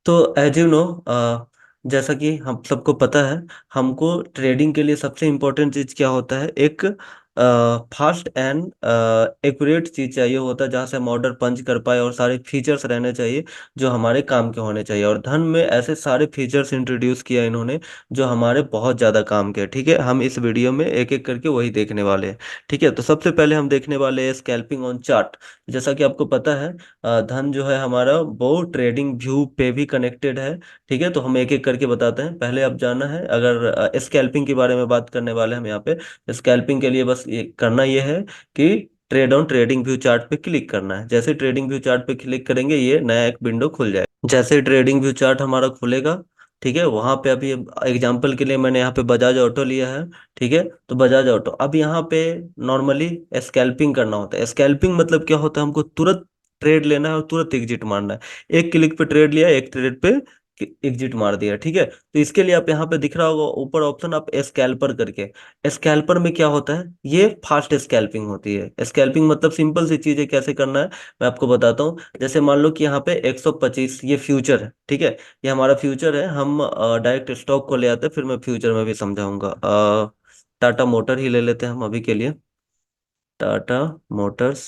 तो as you know, जैसा कि हम सबको पता है, हमको ट्रेडिंग के लिए सबसे इम्पोर्टेंट चीज़ क्या होता है? एक फास्ट एंड एक्यूरेट चीज़ चाहिए होता है, जहाँ से हम ऑर्डर पंच कर पाए और सारे फीचर्स रहने चाहिए जो हमारे काम के होने चाहिए। और धन में ऐसे सारे फीचर्स इंट्रोड्यूस किया इन्होंने जो हमारे बहुत ज़्यादा काम के हैं। ठीक है, हम इस वीडियो में एक एक करके वही देखने वाले हैं। ठीक है, तो सबसे पहले हम देखने वाले हैं स्कैल्पिंग ऑन चार्ट। जैसा कि आपको पता है, धन जो है हमारा वो ट्रेडिंग व्यू पे भी कनेक्टेड है। ठीक है, तो हम एक एक करके बताते हैं। पहले आप जाना है, अगर स्कैल्पिंग के बारे में बात करने वाले हैं हम यहाँ पे। स्कैल्पिंग के लिए बस ये करना ये है कि trade on trading view chart पे क्लिक करना है। जैसे ट्रेडिंग व्यू चार्ट पे क्लिक करेंगे, ये नया एक विंडो खुल जाएगा। जैसे ट्रेडिंग व्यू चार्ट हमारा खुलेगा, ठीक है, वहां पे अभी एग्जांपल के लिए मैंने यहाँ पे बजाज ऑटो लिया है। ठीक है, तो बजाज ऑटो, अब यहाँ पे नॉर्मली स्कैल्पिंग करना होता है। स्कैल्पिंग मतलब क्या होता है? हमको तुरंत ट्रेड लेना है और तुरंत एग्जिट मारना है। एक क्लिक पे ट्रेड लिया, एक ट्रेड पे एग्जिट मार दिया। ठीक है, तो इसके लिए आप यहाँ पे दिख रहा होगा ऊपर ऑप्शन, आप स्कैल्पर करके। स्कैल्पर में क्या होता है? ये फास्ट स्कैल्पिंग होती है। स्कैल्पिंग मतलब सिंपल सी चीज है, कैसे करना है मैं आपको बताता हूँ। जैसे मान लो कि यहाँ पे 125 ये फ्यूचर है। ठीक है, ये हमारा फ्यूचर है। हम डायरेक्ट स्टॉक को ले आते हैं, फिर मैं फ्यूचर में भी समझाऊंगा। टाटा मोटर ही ले लेते हैं हम अभी के लिए। Tata Motors,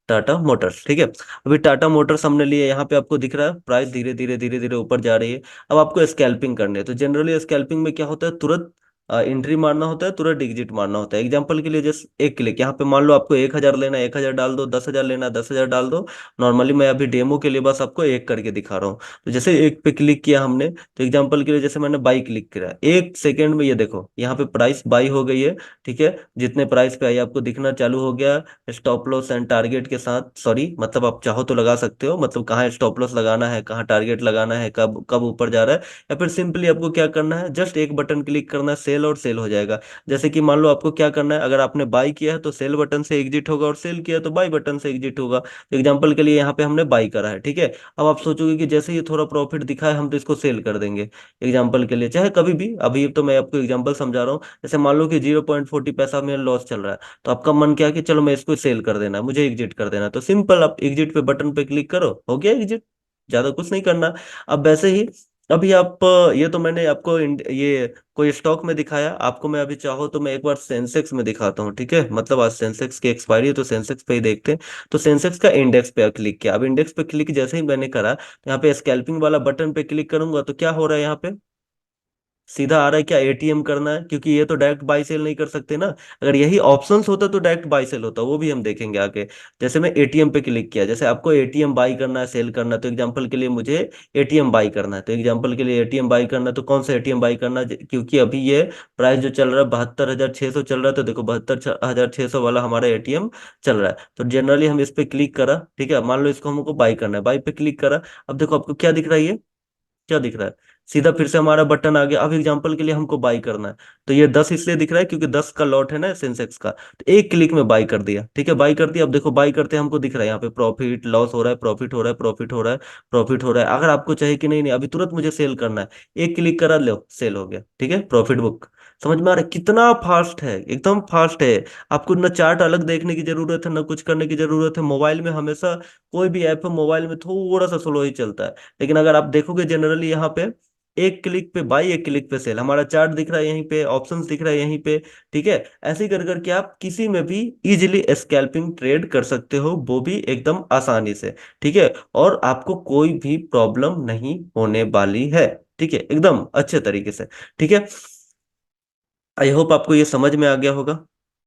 Tata Motors. ठीक है, अभी टाटा मोटर्स हमने लिए। यहाँ पे आपको दिख रहा है प्राइस धीरे धीरे धीरे धीरे ऊपर जा रही है। अब आपको स्कैल्पिंग करनी है, तो जनरली स्कैल्पिंग में क्या होता है? तुरंत एंट्री मारना होता है, तुरंत एग्जिट मारना होता है। एग्जांपल के लिए जस्ट एक क्लिक, यहाँ पे मान लो आपको 1,000 लेना है, 1,000 डाल दो। 10,000 लेना है, 10,000 डाल दो। नॉर्मली मैं अभी डेमो के लिए बस आपको एक करके दिखा रहा हूँ। तो जैसे एक पे क्लिक किया हमने, तो एग्जाम्पल के लिए जैसे मैंने बाई क्लिक किया, एक सेकेंड में ये देखो यहाँ पे प्राइस बाई हो गई है। ठीक है, जितने प्राइस पे आई आपको दिखना चालू हो गया। स्टॉप लॉस एंड टारगेट के साथ, सॉरी मतलब आप चाहो तो लगा सकते हो, मतलब कहाँ स्टॉप लॉस लगाना है, कहाँ टारगेट लगाना है, कब कब ऊपर जा रहा है। या फिर सिंपली आपको क्या करना है, जस्ट एक बटन क्लिक करना है, सेल, और सेल हो जाएगा। जैसे कि मान लो आपको क्या करना है, अगर आपने बाई किया है तो सेल बटन से एग्जिट होगा, और सेल किया तो बाई बटन से एग्जिट होगा। तो एग्जाम्पल के लिए यहाँ पे हमने बाई करा है। ठीक है, अब आप सोचोगे कि जैसे ही थोड़ा प्रॉफिट दिखा है हम तो इसको सेल कर देंगे। एग्जाम्पल के लिए चाहे कभी भी, अभी तो मैं आपको एग्जाम्पल समझा रहा हूँ। जैसे मान लो कि 0.40 पैसा में लॉस चल रहा है, तो आपका मन क्या है कि चलो मैं इसको सेल कर देना है, मुझे एग्जिट कर देना है। तो सिंपल आप एग्जिट पे बटन पे क्लिक करो, हो गया एग्जिट। ज्यादा कुछ नहीं करना। अब वैसे ही अभी आप ये तो मैंने आपको ये कोई स्टॉक में दिखाया आपको। मैं अभी चाहो तो मैं एक बार सेंसेक्स में दिखाता हूँ। ठीक है, मतलब आज सेंसेक्स की एक्सपायरी है, तो सेंसेक्स पे ही देखते हैं। तो सेंसेक्स का इंडेक्स पे क्लिक किया। अब इंडेक्स पे क्लिक जैसे ही मैंने करा, तो यहाँ पे स्कैल्पिंग वाला बटन पे क्लिक करूंगा, तो क्या हो रहा है यहाँ पे? सीधा आ रहा है क्या एटीएम करना है? क्योंकि ये तो डायरेक्ट बाई सेल नहीं कर सकते ना। अगर यही ऑप्शंस होता तो डायरेक्ट बाई सेल होता, वो भी हम देखेंगे आगे। जैसे मैं एटीएम पे क्लिक किया, जैसे आपको एटीएम बाई करना है, सेल करना है, तो एग्जांपल के लिए मुझे एटीएम बाई करना है। तो एग्जांपल के लिए एटीएम बाई करना है, तो कौन सा एटीएम बाई करना है? क्योंकि अभी ये प्राइस जो चल रहा है 72,600 चल रहा है, तो देखो 72,600 वाला हमारा एटीएम चल रहा है। तो जनरली हम इस पे क्लिक करा। ठीक है, मान लो इसको हमको बाई करना है, बाई पे क्लिक करा। अब देखो आपको क्या दिख रहा है, ये क्या दिख रहा है? सीधा फिर से हमारा बटन आ गया। अब एग्जांपल के लिए हमको बाई करना है, तो ये 10 इसलिए दिख रहा है क्योंकि 10 का लॉट है ना सेंसेक्स का। तो एक क्लिक में बाई कर दिया। ठीक है, बाई कर दिया। अब देखो बाई करते हमको दिख रहा है यहाँ पे प्रॉफिट लॉस हो रहा है, प्रॉफिट हो रहा है, प्रॉफिट हो रहा है, प्रॉफिट हो रहा है। अगर आपको चाहिए कि नहीं नहीं अभी तुरंत मुझे सेल करना है, एक क्लिक करा, लो सेल हो गया। ठीक है, प्रॉफिट बुक। समझ में आ रहा है कितना फास्ट है? एकदम फास्ट है। आपको ना चार्ट अलग देखने की जरूरत है, ना कुछ करने की जरूरत है। मोबाइल में हमेशा कोई भी ऐप है, मोबाइल में थोड़ा सा स्लो ही चलता है। लेकिन अगर आप देखोगे जनरली यहाँ पे एक क्लिक पे बाई, एक क्लिक पे सेल, हमारा चार्ट दिख रहा है यहीं पे, ऑप्शंस दिख रहा है यहीं पे। ठीक है, ऐसे ही कर करके आप किसी में भी इजीली स्कैल्पिंग ट्रेड कर सकते हो, वो भी एकदम आसानी से। ठीक है, और आपको कोई भी प्रॉब्लम नहीं होने वाली है। ठीक है, एकदम अच्छे तरीके से। ठीक है, आई होप आपको ये समझ में आ गया होगा।